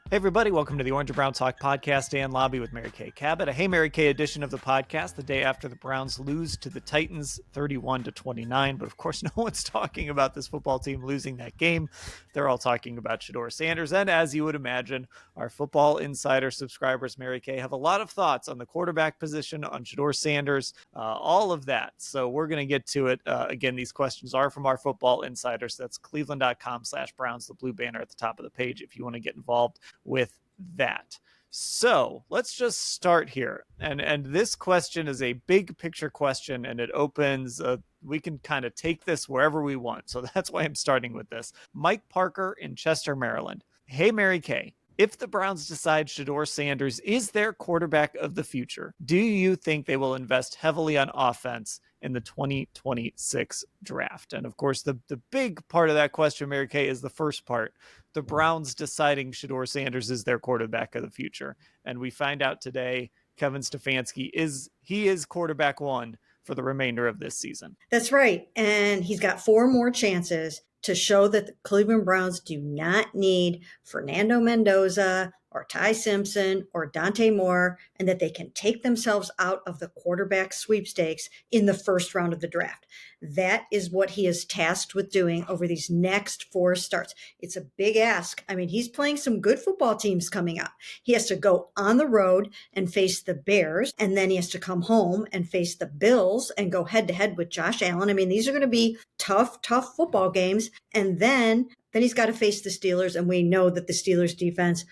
Hey everybody, welcome to the Orange and Brown Talk podcast. Dan Labbe with Mary Kay Cabot. A Hey Mary Kay edition of the podcast the day after the Browns lose to the Titans 31-29. But of course, no one's talking about this football team losing that game. They're all talking about Shedeur Sanders. And as you would imagine, our Football Insider subscribers, Mary Kay, have a lot of thoughts on the quarterback position, on Shedeur Sanders, all of that. So we're going to get to it. Again, these questions are from our Football Insiders. That's cleveland.com/Browns, the blue banner at the top of the page if you want to get involved with that. So let's just start here. And this question is a big picture question, and it opens, we can kind of take this wherever we want. So that's why I'm starting with this. Mike Parker in Chester, Maryland. Hey, Mary Kay. If the Browns decide Shedeur Sanders is their quarterback of the future, do you think they will invest heavily on offense in the 2026 draft? And of course, the big part of that question, Mary Kay, is the first part. The Browns deciding Shedeur Sanders is their quarterback of the future. And we find out today Kevin Stefanski is quarterback one for the remainder of this season. That's right. And he's got 4 more chances to show that the Cleveland Browns do not need Fernando Mendoza or Ty Simpson or Dante Moore, and that they can take themselves out of the quarterback sweepstakes in the first round of the draft. That is what he is tasked with doing over these next 4 starts. It's a big ask. I mean, he's playing some good football teams coming up. He has to go on the road and face the Bears, and then he has to come home and face the Bills and go head to head with Josh Allen. I mean, these are going to be tough football games. And then he's got to face the Steelers. And we know that the Steelers defense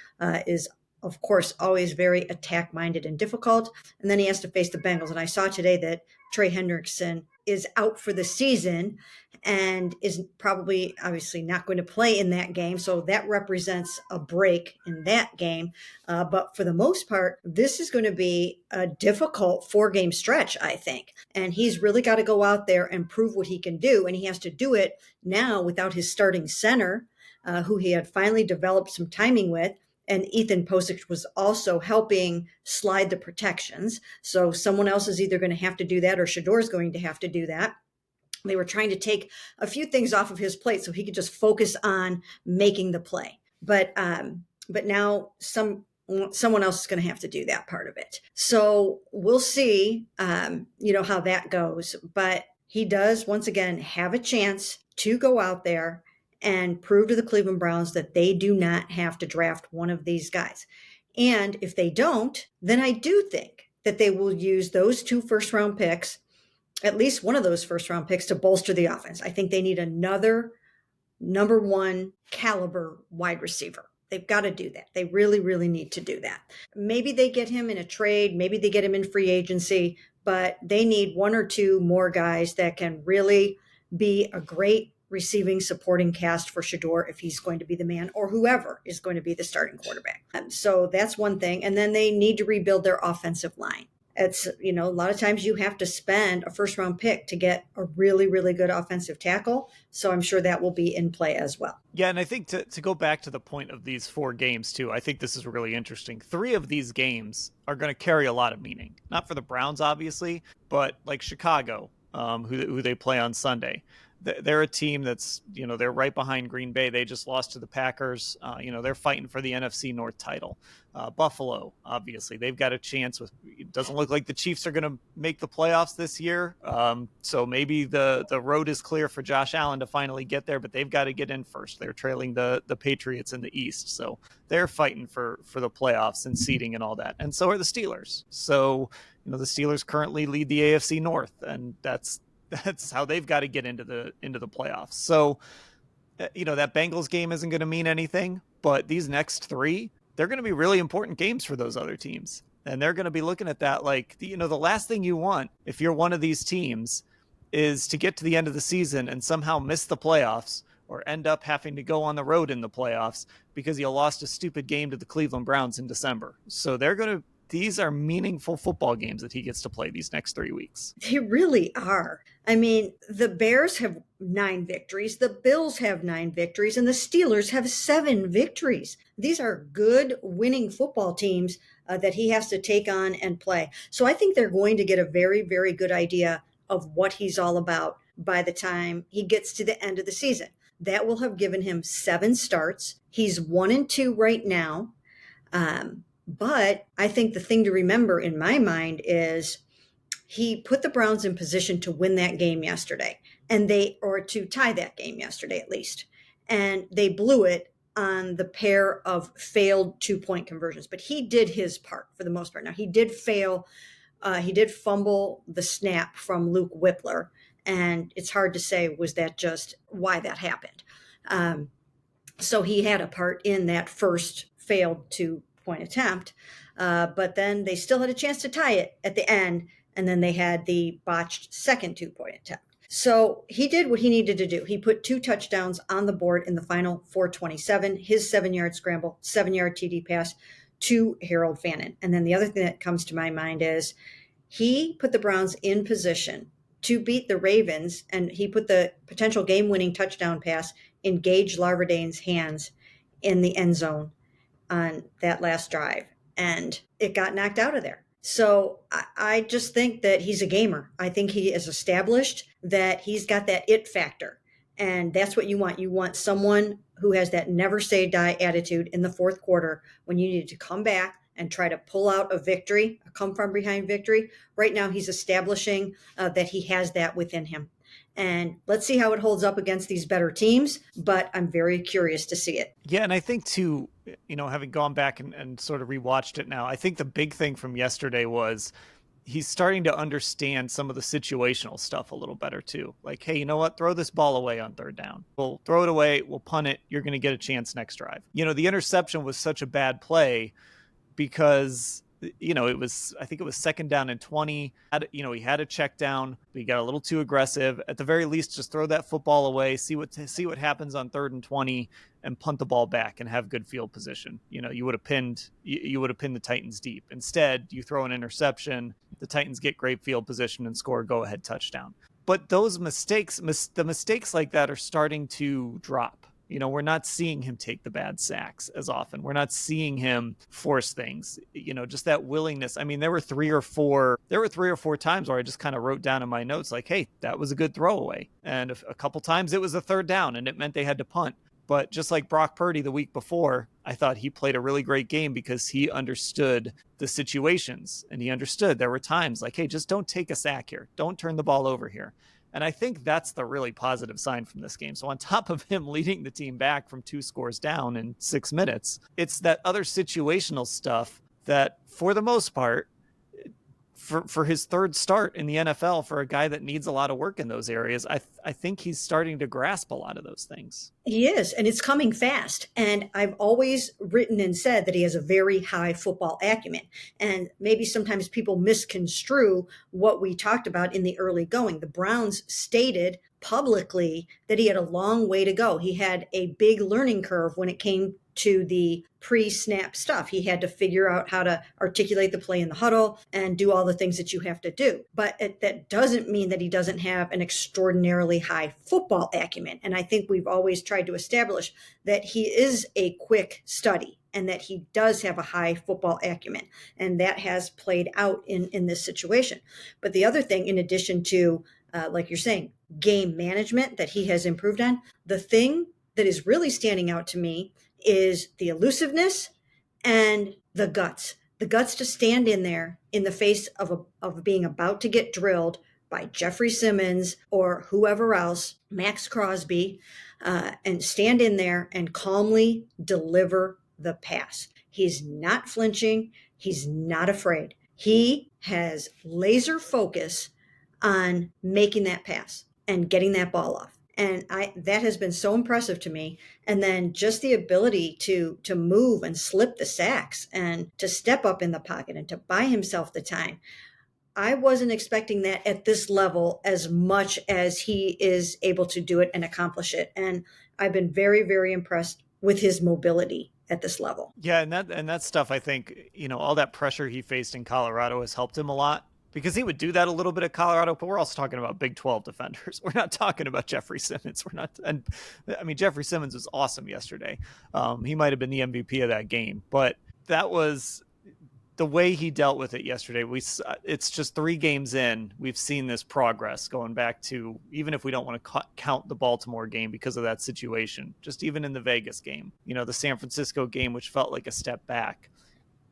is, of course, always very attack minded and difficult. And then he has to face the Bengals. And I saw today that Trey Hendrickson is out for the season and is probably obviously not going to play in that game. So that represents a break in that game. But for the most part, this is going to be a difficult 4-game stretch, I think. And he's really got to go out there and prove what he can do. And he has to do it now without his starting center, who he had finally developed some timing with. And Ethan Posich was also helping slide the protections. So someone else is either going to have to do that or Shedeur is going to have to do that. They were trying to take a few things off of his plate so he could just focus on making the play. But now someone else is going to have to do that part of it. So we'll see, how that goes. But he does, once again, have a chance to go out there and prove to the Cleveland Browns that they do not have to draft one of these guys. And if they don't, then I do think that they will use those 2 first-round picks, at least one of those first-round picks, to bolster the offense. I think they need another number 1 caliber wide receiver. They've got to do that. They really, really need to do that. Maybe they get him in a trade. Maybe they get him in free agency. But they need 1 or 2 more guys that can really be a great receiving supporting cast for Shedeur if he's going to be the man, or whoever is going to be the starting quarterback. So that's one thing. And then they need to rebuild their offensive line. It's, a lot of times you have to spend a first-round pick to get a really, really good offensive tackle. So I'm sure that will be in play as well. Yeah, and I think to go back to the point of these 4 games, too, I think this is really interesting. 3 of these games are going to carry a lot of meaning. Not for the Browns, obviously, but like Chicago, who they play on Sunday. They're a team that's, they're right behind Green Bay. They just lost to the Packers. They're fighting for the NFC North title. Buffalo, obviously, they've got a chance. It doesn't look like the Chiefs are going to make the playoffs this year. So maybe the road is clear for Josh Allen to finally get there, but they've got to get in first. They're trailing the Patriots in the East. So they're fighting for the playoffs and seeding and all that. And so are the Steelers. So, the Steelers currently lead the AFC North, and that's how they've got to get into the playoffs. So, that Bengals game isn't going to mean anything, but these next 3, they're going to be really important games for those other teams. And they're going to be looking at that like, the last thing you want if you're one of these teams is to get to the end of the season and somehow miss the playoffs or end up having to go on the road in the playoffs because you lost a stupid game to the Cleveland Browns in December. So these are meaningful football games that he gets to play these next 3 weeks. They really are. I mean, the Bears have 9 victories, the Bills have 9 victories, and the Steelers have 7 victories. These are good winning football teams that he has to take on and play. So I think they're going to get a very, very good idea of what he's all about by the time he gets to the end of the season. That will have given him 7 starts. He's 1-2 right now. But I think the thing to remember in my mind is he put the Browns in position to win that game yesterday, or to tie that game yesterday at least. And they blew it on the pair of failed 2-point conversions. But he did his part for the most part. Now, he did fail. He did fumble the snap from Luke Whippler. And it's hard to say, was that just why that happened? So he had a part in that first failed 2-point attempt. But then they still had a chance to tie it at the end. And then they had the botched second 2-point attempt. So he did what he needed to do. He put 2 touchdowns on the board in the final 4:27, his 7-yard scramble, 7-yard TD pass to Harold Fannin. And then the other thing that comes to my mind is he put the Browns in position to beat the Ravens, and he put the potential game-winning touchdown pass in Gage Larvardane's hands in the end zone on that last drive. And it got knocked out of there. So I just think that he's a gamer. I think he is established that he's got that it factor. And that's what you want. You want someone who has that never say die attitude in the fourth quarter when you need to come back and try to pull out a victory, a come from behind victory. Right now, he's establishing that he has that within him. And let's see how it holds up against these better teams, but I'm very curious to see it. Yeah, and I think too, having gone back and sort of rewatched it now, I think the big thing from yesterday was he's starting to understand some of the situational stuff a little better too. Like, hey, you know what? Throw this ball away on third down. We'll throw it away. We'll punt it. You're going to get a chance next drive. The interception was such a bad play because I think it was 2nd down and 20. He had a check down. He got a little too aggressive. At the very least, just throw that football away, see what happens on 3rd and 20, and punt the ball back and have good field position. You would have pinned the Titans deep. Instead, you throw an interception. The Titans get great field position and score a go-ahead touchdown. But those mistakes like that are starting to drop. We're not seeing him take the bad sacks as often. We're not seeing him force things, just that willingness. I mean, there were three or four times where I just kind of wrote down in my notes, like, hey, that was a good throwaway. And a couple times it was a 3rd down and it meant they had to punt. But just like Brock Purdy the week before, I thought he played a really great game because he understood the situations and he understood there were times like, hey, just don't take a sack here. Don't turn the ball over here. And I think that's the really positive sign from this game. So on top of him leading the team back from 2 scores down in 6 minutes, it's that other situational stuff that, for the most part, for his 3rd start in the NFL, for a guy that needs a lot of work in those areas, I think he's starting to grasp a lot of those things. He is, and it's coming fast. And I've always written and said that he has a very high football acumen. And maybe sometimes people misconstrue what we talked about in the early going. The Browns stated publicly that he had a long way to go. He had a big learning curve when it came to the pre-snap stuff. He had to figure out how to articulate the play in the huddle and do all the things that you have to do. But that doesn't mean that he doesn't have an extraordinarily high football acumen. And I think we've always tried to establish that he is a quick study and that he does have a high football acumen. And that has played out in this situation. But the other thing, in addition to, like you're saying, game management that he has improved on, the thing that is really standing out to me is the elusiveness and the guts to stand in there in the face of being about to get drilled by Jeffrey Simmons or whoever else, Max Crosby, and stand in there and calmly deliver the pass. He's not flinching. He's not afraid. He has laser focus on making that pass and getting that ball off. And that has been so impressive to me. And then just the ability to move and slip the sacks and to step up in the pocket and to buy himself the time. I wasn't expecting that at this level as much as he is able to do it and accomplish it. And I've been very, very impressed with his mobility at this level. Yeah, and that stuff, I think, all that pressure he faced in Colorado has helped him a lot. Because he would do that a little bit at Colorado, but we're also talking about Big 12 defenders. We're not talking about Jeffrey Simmons. Jeffrey Simmons was awesome yesterday. He might have been the MVP of that game, but that was the way he dealt with it yesterday. It's just 3 games in. We've seen this progress going back to, even if we don't want to count the Baltimore game because of that situation, just even in the Vegas game, the San Francisco game, which felt like a step back.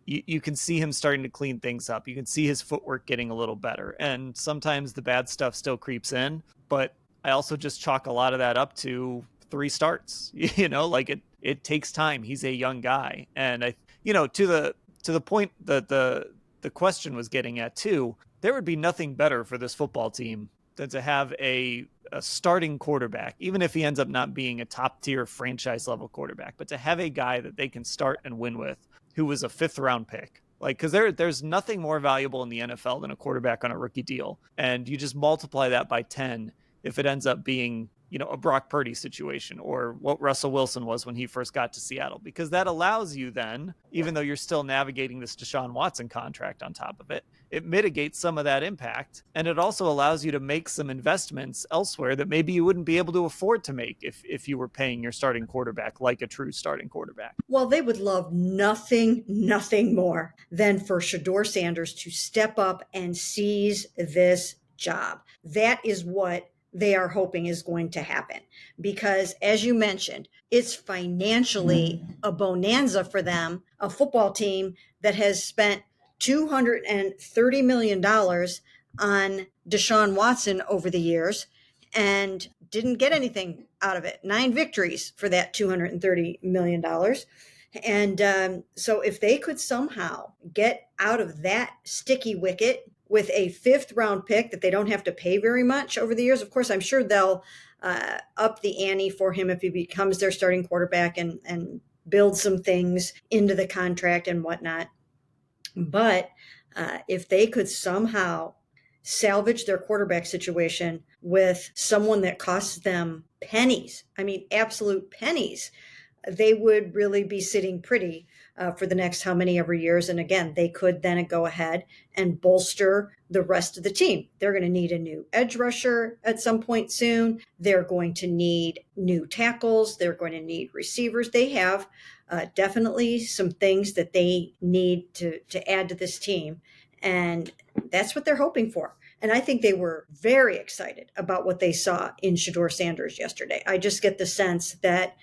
you can see him starting to clean things up. You can see his footwork getting a little better. And sometimes the bad stuff still creeps in, but I also just chalk a lot of that up to 3 starts. Like it takes time. He's a young guy. And to the point that the question was getting at too, there would be nothing better for this football team than to have a starting quarterback, even if he ends up not being a top tier franchise level quarterback, but to have a guy that they can start and win with who was a 5th round pick. Like, because there's nothing more valuable in the NFL than a quarterback on a rookie deal. And you just multiply that by 10 if it ends up being, a Brock Purdy situation or what Russell Wilson was when he first got to Seattle, because that allows you then, even though you're still navigating this Deshaun Watson contract on top of it, it mitigates some of that impact. And it also allows you to make some investments elsewhere that maybe you wouldn't be able to afford to make if you were paying your starting quarterback like a true starting quarterback. Well, they would love nothing more than for Shedeur Sanders to step up and seize this job. That is what they are hoping is going to happen. Because as you mentioned, it's financially a bonanza for them, a football team that has spent $230 million on Deshaun Watson over the years and didn't get anything out of it. 9 victories for that $230 million. And so if they could somehow get out of that sticky wicket with a 5th-round pick that they don't have to pay very much over the years, of course, I'm sure they'll up the ante for him if he becomes their starting quarterback and build some things into the contract and whatnot. But if they could somehow salvage their quarterback situation with someone that costs them pennies, I mean, absolute pennies, they would really be sitting pretty for the next how many ever years. And again, they could then go ahead and bolster the rest of the team. They're going to need a new edge rusher at some point soon. They're going to need new tackles. They're going to need receivers. They have definitely some things that they need to add to this team. And that's what they're hoping for. And I think they were very excited about what they saw in Shedeur Sanders yesterday. I just get the sense that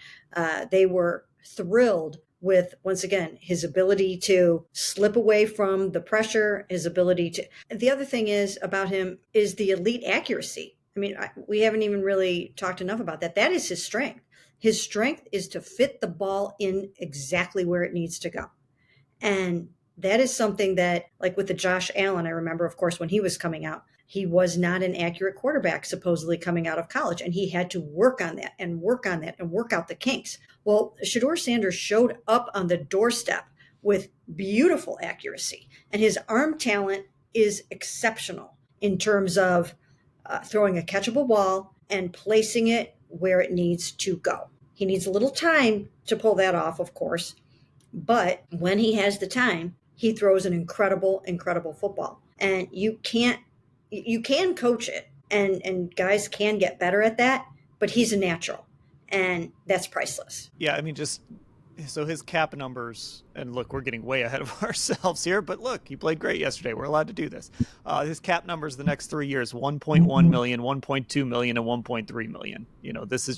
they were thrilled with, once again, his ability to slip away from the pressure, his ability to. The other thing is about him is the elite accuracy. I mean, we haven't even really talked enough about that. That is his strength. His strength is to fit the ball in exactly where it needs to go. And that is something that, like with the Josh Allen, I remember, of course, when he was coming out, he was not an accurate quarterback, supposedly coming out of college. And he had to work on that and work on that and work out the kinks. Well, Shedeur Sanders showed up on the doorstep with beautiful accuracy. And his arm talent is exceptional in terms of throwing a catchable ball and placing it where it needs to go. He needs a little time to pull that off, of course. But when he has the time, he throws an incredible football. And you can coach it, and guys can get better at that, but he's a natural, and that's priceless. Yeah, I mean, so his cap numbers, and look, we're getting way ahead of ourselves here, but look, he played great yesterday. We're allowed to do this. His cap numbers the next 3 years, 1.1 million, 1.2 million, and 1.3 million. This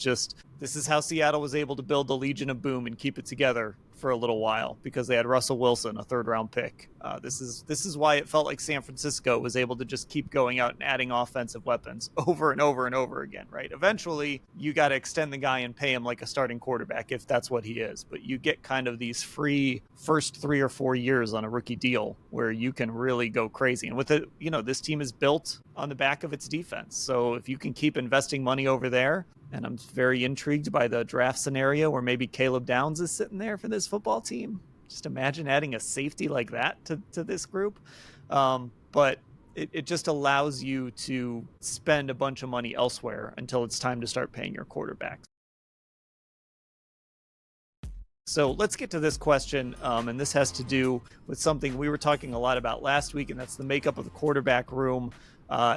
is how Seattle was able to build the Legion of Boom and keep it together for a little while, because they had Russell Wilson, a 3rd-round pick. This is why it felt like San Francisco was able to just keep going out and adding offensive weapons over and over and over again, right? Eventually, you got to extend the guy and pay him like a starting quarterback if that's what he is. But you get kind of these free first 3 or 4 years on a rookie deal where you can really go crazy. And with it, this team is built on the back of its defense. So if you can keep investing money over there, and I'm very intrigued by the draft scenario where maybe Caleb Downs is sitting there for this football team. Just imagine adding a safety like that to this group. But it just allows you to spend a bunch of money elsewhere until it's time to start paying your quarterbacks. So let's get to this question, and this has to do with something we were talking a lot about last week, and that's the makeup of the quarterback room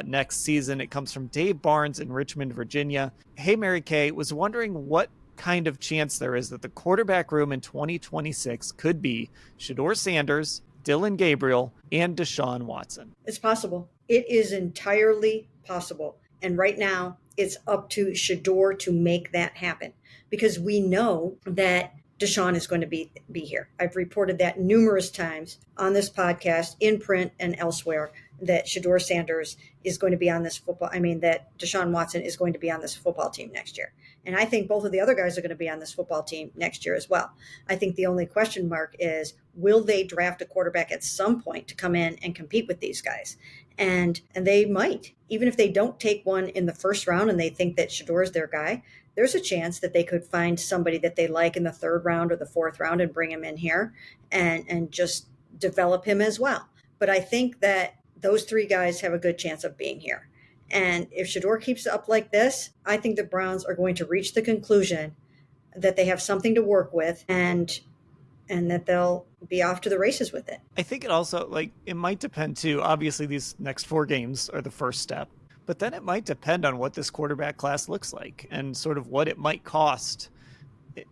next season. It comes from Dave Barnes in Richmond, Virginia. Hey, Mary Kay, was wondering what kind of chance there is that the quarterback room in 2026 could be Shedeur Sanders, Dylan Gabriel, and Deshaun Watson. It's possible. It is entirely possible. And right now, it's up to Shedeur to make that happen, because we know that Deshaun is going to be here. I've reported that numerous times on this podcast, in print and elsewhere, that Shedeur Sanders is going to be on this that Deshaun Watson is going to be on this football team next year. And I think both of the other guys are going to be on this football team next year as well. I think the only question mark is, will they draft a quarterback at some point to come in and compete with these guys? And they might. Even if they don't take one in the first round and they think that Shedeur is their guy, there's a chance that they could find somebody that they like in the third round or the fourth round and bring him in here and just develop him as well. But I think that those three guys have a good chance of being here. And if Shedeur keeps up like this, I think the Browns are going to reach the conclusion that they have something to work with and that they'll be off to the races with it. I think it also, it might depend too. Obviously, these next 4 games are the first step, but then it might depend on what this quarterback class looks like and sort of what it might cost.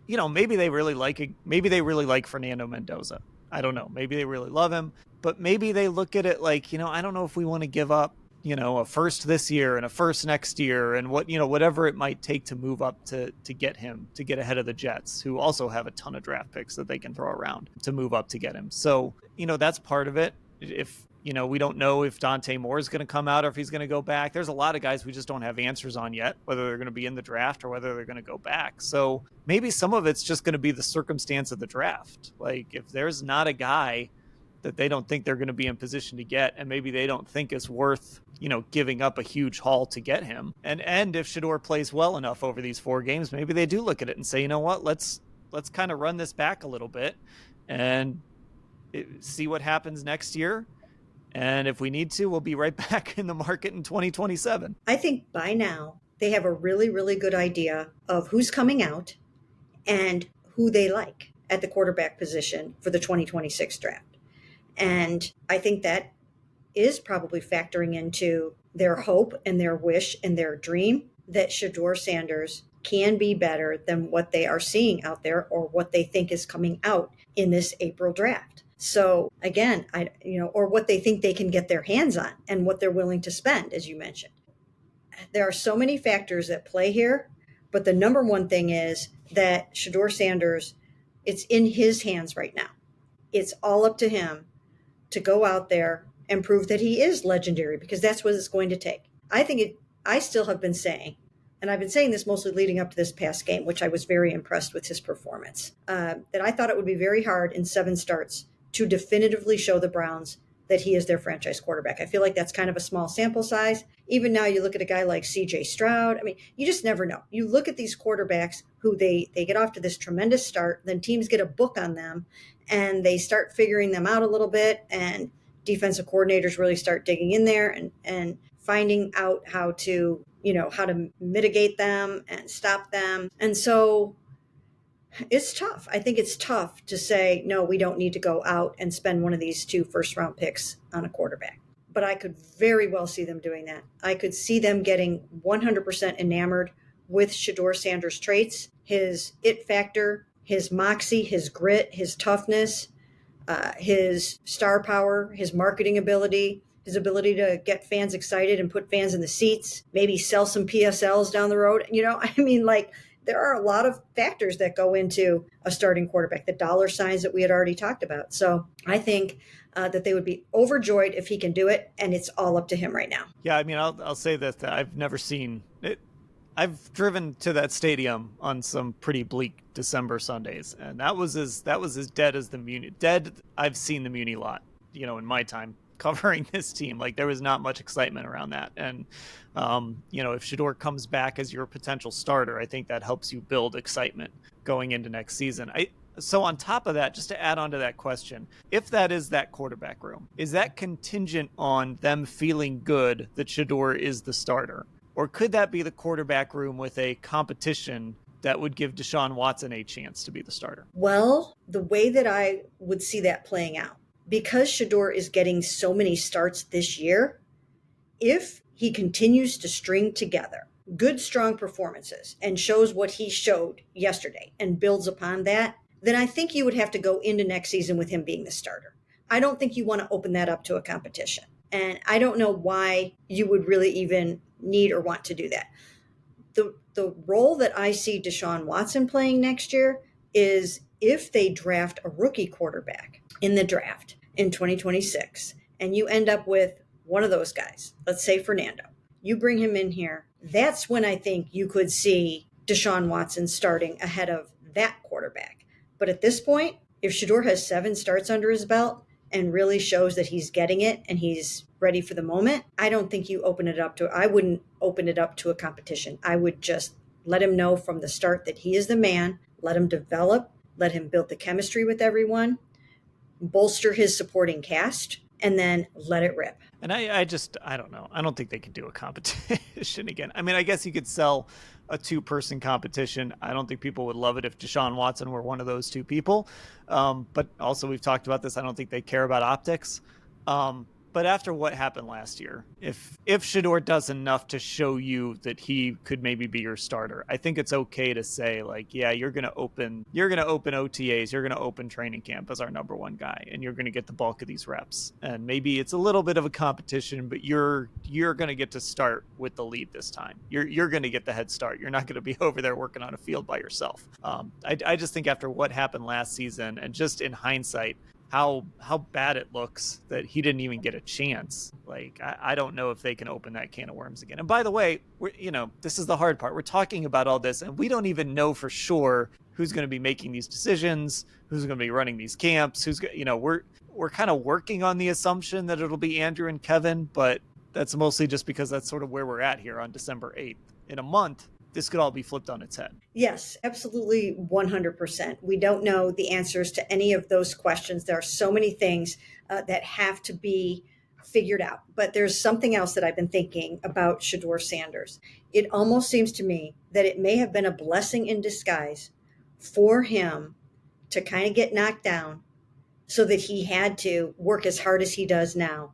Maybe they really like Fernando Mendoza. I don't know. Maybe they really love him, but maybe they look at it like, I don't know if we want to give up, a first this year and a first next year and whatever it might take to move up to get him, to get ahead of the Jets, who also have a ton of draft picks that they can throw around to move up to get him. So, that's part of it. If, we don't know if Dante Moore is going to come out or if he's going to go back. There's a lot of guys we just don't have answers on yet, whether they're going to be in the draft or whether they're going to go back. So maybe some of it's just going to be the circumstance of the draft. Like if there's not a guy that they don't think they're going to be in position to get, and maybe they don't think it's worth, giving up a huge haul to get him. And if Shedeur plays well enough over these 4 games, maybe they do look at it and say, you know what, let's kind of run this back a little bit and see what happens next year. And if we need to, we'll be right back in the market in 2027. I think by now they have a really, really good idea of who's coming out and who they like at the quarterback position for the 2026 draft. And I think that is probably factoring into their hope and their wish and their dream that Shedeur Sanders can be better than what they are seeing out there or what they think is coming out in this April draft. So again, or what they think they can get their hands on and what they're willing to spend, as you mentioned. There are so many factors at play here, but the number one thing is that Shedeur Sanders, it's in his hands right now. It's all up to him to go out there and prove that he is legendary, because that's what it's going to take. I still have been saying, and I've been saying this mostly leading up to this past game, which I was very impressed with his performance, that I thought it would be very hard in 7 starts to definitively show the Browns that he is their franchise quarterback. I feel like that's kind of a small sample size. Even now, you look at a guy like C.J. Stroud. You just never know. You look at these quarterbacks who they get off to this tremendous start, then teams get a book on them, and they start figuring them out a little bit, and defensive coordinators really start digging in there and finding out how to mitigate them and stop them. And so it's tough. I think it's tough to say, no, we don't need to go out and spend one of these 2 first-round picks on a quarterback. But I could very well see them doing that. I could see them getting 100% enamored with Shedeur Sanders' traits, his it factor, his moxie, his grit, his toughness, his star power, his marketing ability, his ability to get fans excited and put fans in the seats, maybe sell some PSLs down the road. There are a lot of factors that go into a starting quarterback, the dollar signs that we had already talked about. So I think that they would be overjoyed if he can do it, and it's all up to him right now. Yeah, I'll say that I've never seen it. I've driven to that stadium on some pretty bleak December Sundays, and that was as dead as the Muni. Dead, I've seen the Muni lot, in my time covering this team. There was not much excitement around that. And, if Shedeur comes back as your potential starter, I think that helps you build excitement going into next season. So on top of that, just to add on to that question, if that is that quarterback room, is that contingent on them feeling good that Shedeur is the starter? Or could that be the quarterback room with a competition that would give Deshaun Watson a chance to be the starter? Well, the way that I would see that playing out, because Shedeur is getting so many starts this year, if he continues to string together good, strong performances and shows what he showed yesterday and builds upon that, then I think you would have to go into next season with him being the starter. I don't think you want to open that up to a competition. And I don't know why you would really even need or want to do that. The role that I see Deshaun Watson playing next year is if they draft a rookie quarterback in the draft in 2026, and you end up with one of those guys, let's say Fernando, you bring him in here, that's when I think you could see Deshaun Watson starting ahead of that quarterback. But at this point, if Shedeur has 7 starts under his belt and really shows that he's getting it and he's ready for the moment, I don't think you open it up to, I wouldn't open it up to a competition. I would just let him know from the start that he is the man, let him develop, let him build the chemistry with everyone, bolster his supporting cast, and then let it rip. And I don't know. I don't think they can do a competition again. I mean, I guess you could sell a 2-person competition. I don't think people would love it if Deshaun Watson were one of those 2 people. But also, we've talked about this. I don't think they care about optics. But after what happened last year, if Shedeur does enough to show you that he could maybe be your starter, I think it's okay to say, like, yeah, you're gonna open OTAs, you're gonna open training camp as our number 1 guy, and you're gonna get the bulk of these reps. And maybe it's a little bit of a competition, but you're gonna get to start with the lead this time. You're gonna get the head start. You're not gonna be over there working on a field by yourself. I just think after what happened last season, and just in hindsight, how bad it looks that he didn't even get a chance. Like, I don't know if they can open that can of worms again. And by the way, this is the hard part. We're talking about all this, and we don't even know for sure who's going to be making these decisions, who's going to be running these camps, we're kind of working on the assumption that it'll be Andrew and Kevin, but that's mostly just because that's sort of where we're at here on December 8th. In a month, this could all be flipped on its head. Yes, absolutely 100%. We don't know the answers to any of those questions. There are so many things that have to be figured out. But there's something else that I've been thinking about Shedeur Sanders. It almost seems to me that it may have been a blessing in disguise for him to kind of get knocked down so that he had to work as hard as he does now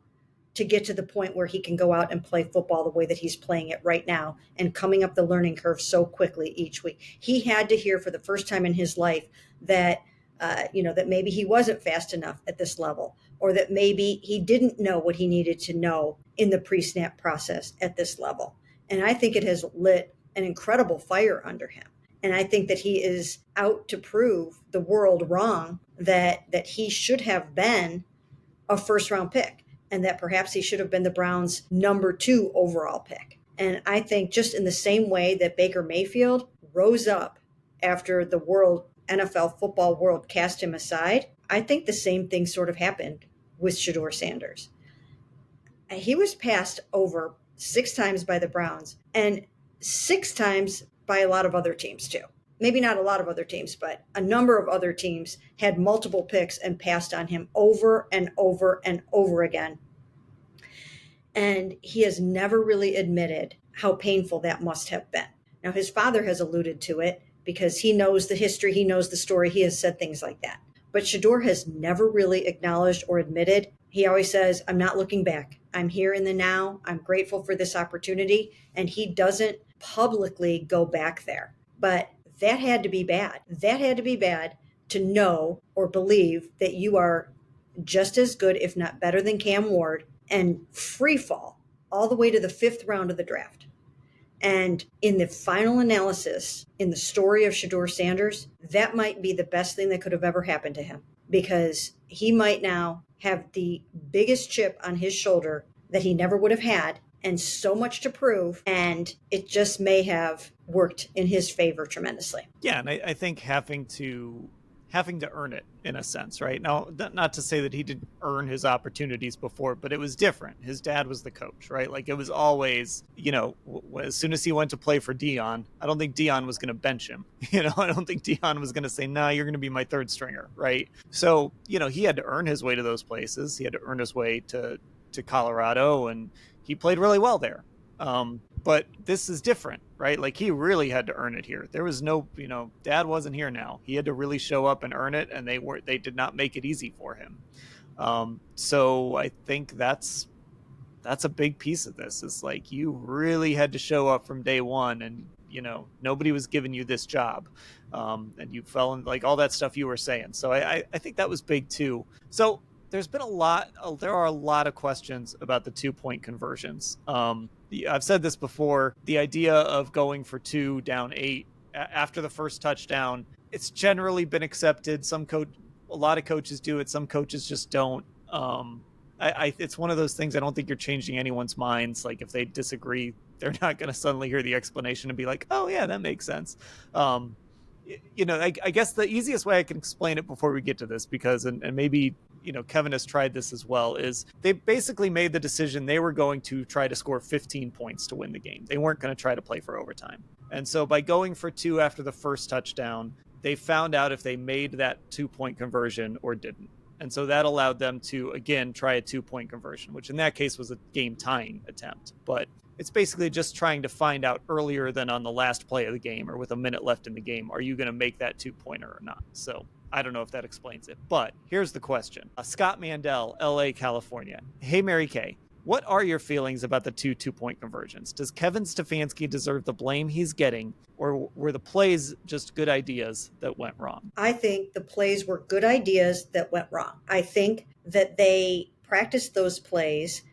to get to the point where he can go out and play football the way that he's playing it right now and coming up the learning curve so quickly each week. He had to hear for the first time in his life that, that maybe he wasn't fast enough at this level, or that maybe he didn't know what he needed to know in the pre-snap process at this level. And I think it has lit an incredible fire under him. And I think that he is out to prove the world wrong, that he should have been a first-round pick, and that perhaps he should have been the Browns' number 2 overall pick. And I think just in the same way that Baker Mayfield rose up after the NFL football world cast him aside, I think the same thing sort of happened with Shedeur Sanders. He was passed over 6 times by the Browns and 6 times by a lot of other teams too. Maybe not a lot of other teams, but a number of other teams had multiple picks and passed on him over and over and over again. And he has never really admitted how painful that must have been. Now, his father has alluded to it because he knows the history, he knows the story, he has said things like that. But Shedeur has never really acknowledged or admitted. He always says, I'm not looking back. I'm here in the now. I'm grateful for this opportunity. And he doesn't publicly go back there. But that had to be bad. That had to be bad to know or believe that you are just as good, if not better than Cam Ward, and free fall all the way to the 5th round of the draft. And in the final analysis, in the story of Shedeur Sanders, that might be the best thing that could have ever happened to him, because he might now have the biggest chip on his shoulder that he never would have had, and so much to prove, and it just may have worked in his favor tremendously. Yeah, and I think having to earn it in a sense, right? Now, not to say that he didn't earn his opportunities before, but it was different. His dad was the coach, right? Like, it was always, as soon as he went to play for Dion, I don't think Dion was going to bench him. I don't think Dion was going to say, nah, you're going to be my 3rd stringer, right? So, he had to earn his way to those places. He had to earn his way to Colorado, and he played really well there. But this is different, right? Like, he really had to earn it here. There was no, Dad wasn't here now. He had to really show up and earn it, and they did not make it easy for him. So I think that's a big piece of this, is like, you really had to show up from day one, and nobody was giving you this job, and you fell in, like, all that stuff you were saying. So I think that was big too. So there are a lot of questions about the 2-point conversions. I've said this before, the idea of going for 2 down 8 after the first touchdown, it's generally been accepted. A lot of coaches do it. Some coaches just don't. It's one of those things. I don't think you're changing anyone's minds. Like if they disagree, they're not going to suddenly hear the explanation and be like, "Oh yeah, that makes sense." Um, I guess the easiest way I can explain it before we get to this, because and maybe Kevin has tried this as well, is they basically made the decision they were going to try to score 15 points to win the game. They weren't going to try to play for overtime. And so by going for 2 after the first touchdown, they found out if they made that 2-point conversion or didn't. And so that allowed them to, again, try a 2-point conversion, which in that case was a game tying attempt. But it's basically just trying to find out earlier than on the last play of the game or with a minute left in the game, are you going to make that 2-pointer or not? So I don't know if that explains it. But here's the question. Scott Mandel, LA, California. Hey, Mary Kay. What are your feelings about the 2-point conversions? Does Kevin Stefanski deserve the blame he's getting, or were the plays just good ideas that went wrong? I think the plays were good ideas that went wrong. I think that they practiced those plays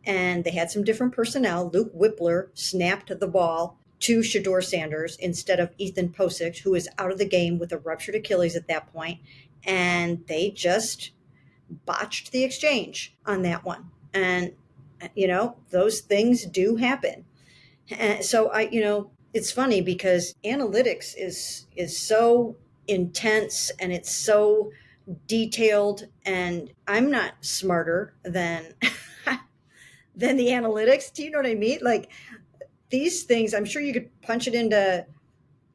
and they had some different personnel. Luke Whippler snapped the ball to Shedeur Sanders instead of Ethan Posick, who is out of the game with a ruptured Achilles at that point. And they just botched the exchange on that one. And, those things do happen. And so it's funny because analytics is so intense and it's so detailed, and I'm not smarter than than the analytics. Do you know what I mean? Like these things, I'm sure you could punch it into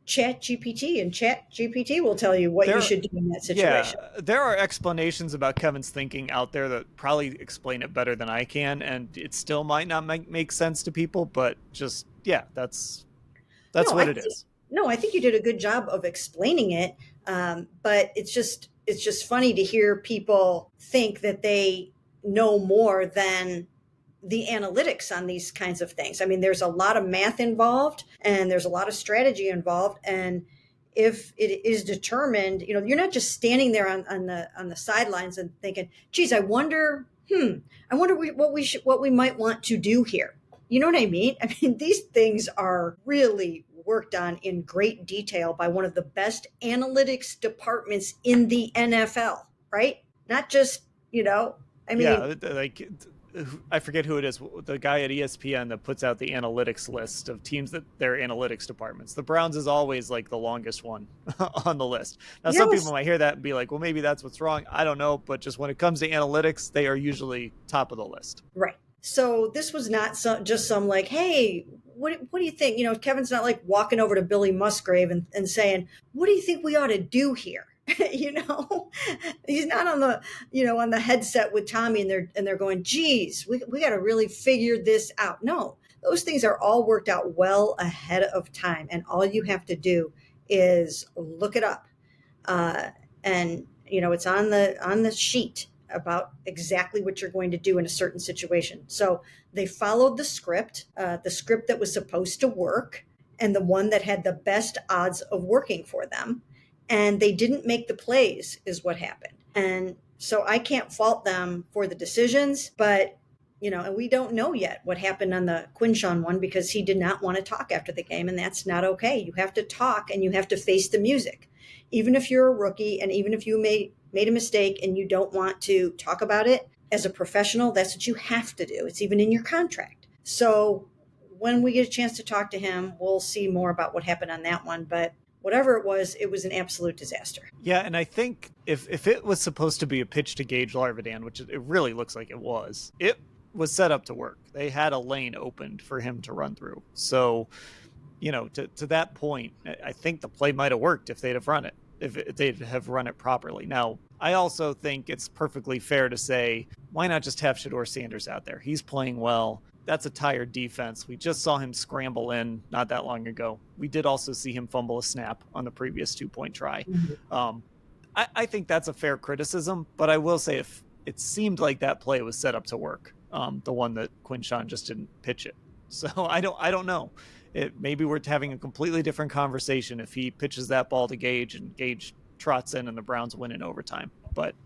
Chat GPT and Chat GPT will tell you what you should do in that situation. Yeah, there are explanations about Kevin's thinking out there that probably explain it better than I can, and it still might not make sense to people, but just, yeah, that's what it is. No, I think you did a good job of explaining it. But it's just funny to hear people think that they know more than the analytics on these kinds of things. I mean, there's a lot of math involved and there's a lot of strategy involved. And if it is determined, you're not just standing there on the sidelines and thinking, geez, I wonder what we might want to do here. You know what I mean? I mean, these things are really worked on in great detail by one of the best analytics departments in the NFL, right? Not just, Yeah, like I forget who it is, the guy at ESPN that puts out the analytics list of teams that their analytics departments. The Browns is always like the longest one on the list. Now, some people might hear that and be like, well, maybe that's what's wrong. I don't know. But just when it comes to analytics, they are usually top of the list. Right. So this was not just some like, hey, what do you think? Kevin's not like walking over to Billy Musgrave and saying, what do you think we ought to do here? He's not on the headset with Tommy and they're going, geez, we got to really figure this out. No, those things are all worked out well ahead of time. And all you have to do is look it up. And it's on the sheet about exactly what you're going to do in a certain situation. So they followed the script that was supposed to work and the one that had the best odds of working for them. And they didn't make the plays is what happened. And so I can't fault them for the decisions, but and we don't know yet what happened on the Quinshawn one because he did not want to talk after the game, and that's not okay. You have to talk and you have to face the music. Even if you're a rookie and even if you made a mistake and you don't want to talk about it, as a professional, that's what you have to do. It's even in your contract. So when we get a chance to talk to him, we'll see more about what happened on that one. But whatever it was an absolute disaster. Yeah, and I think if it was supposed to be a pitch to Gage Larvidan, which it really looks like it was set up to work. They had a lane opened for him to run through. So, to that point, I think the play might have worked if they'd have run it, if they'd have run it properly. Now, I also think it's perfectly fair to say, why not just have Shedeur Sanders out there? He's playing well. That's a tired defense. We just saw him scramble in not that long ago. We did also see him fumble a snap on the previous 2-point try. Mm-hmm. I think that's a fair criticism, but I will say if it seemed like that play was set up to work, the one that Quinshawn just didn't pitch it. So I don't know. Maybe we're having a completely different conversation if he pitches that ball to Gage and Gage trots in and the Browns win in overtime. But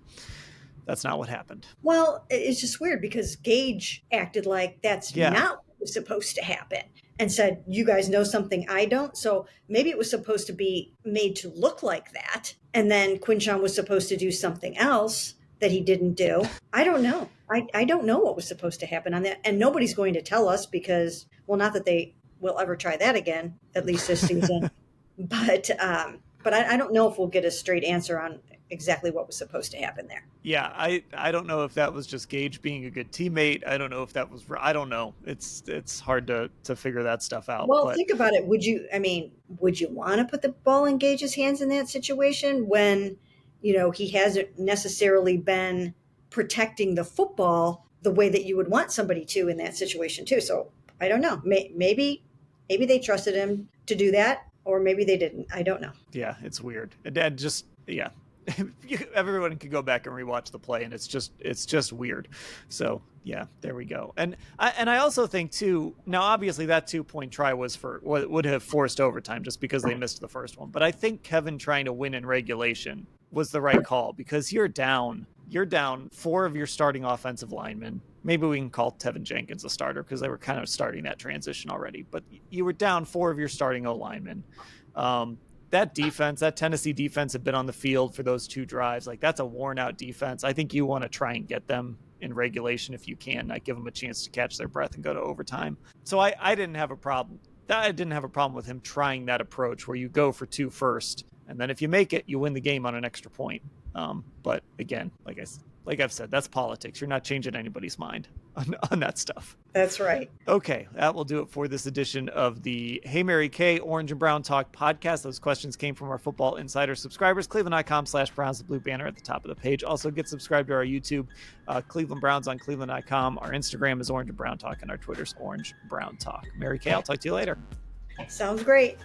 that's not what happened. Well, it's just weird because Gage acted like that's not was supposed to happen and said, you guys know something I don't. So maybe it was supposed to be made to look like that. And then Quinshon was supposed to do something else that he didn't do. I don't know. I don't know what was supposed to happen on that. And nobody's going to tell us because, well, not that they will ever try that again, at least this season. But I don't know if we'll get a straight answer on exactly what was supposed to happen there. Yeah, I don't know if that was just Gage being a good teammate. I don't know if that was, I don't know. It's hard to figure that stuff out. Well, But think about it. Would you want to put the ball in Gage's hands in that situation when, he hasn't necessarily been protecting the football the way that you would want somebody to in that situation too? So I don't know. Maybe they trusted him to do that, or maybe they didn't. I don't know. yeah, it's weird. And Dad just, yeah. Everyone can go back and rewatch the play, and it's just weird. So yeah, there we go. And I also think too, now obviously that 2-point try was for what would have forced overtime just because they missed the first one. But I think Kevin trying to win in regulation was the right call, because you're down 4 of your starting offensive linemen. Maybe we can call Tevin Jenkins a starter because they were kind of starting that transition already. But you were down 4 of your starting O linemen. That defense, that Tennessee defense, had been on the field for those 2 drives. Like, that's a worn out defense. I think you want to try and get them in regulation if you can, not give them a chance to catch their breath and go to overtime. So I didn't have a problem. I didn't have a problem with him trying that approach where you go for 2 first, and then if you make it, you win the game on an extra point. But again, like I've said, that's politics. You're not changing anybody's mind on that stuff. That's right. Okay, that will do it for this edition of the Hey Mary Kay Orange and Brown Talk podcast. Those questions came from our Football Insider subscribers. Cleveland.com/Browns, the blue banner at the top of the page. Also, get subscribed to our YouTube, Cleveland Browns on Cleveland.com. Our Instagram is Orange and Brown Talk, and our Twitter's Orange Brown Talk. Mary Kay, I'll talk to you later. Sounds great.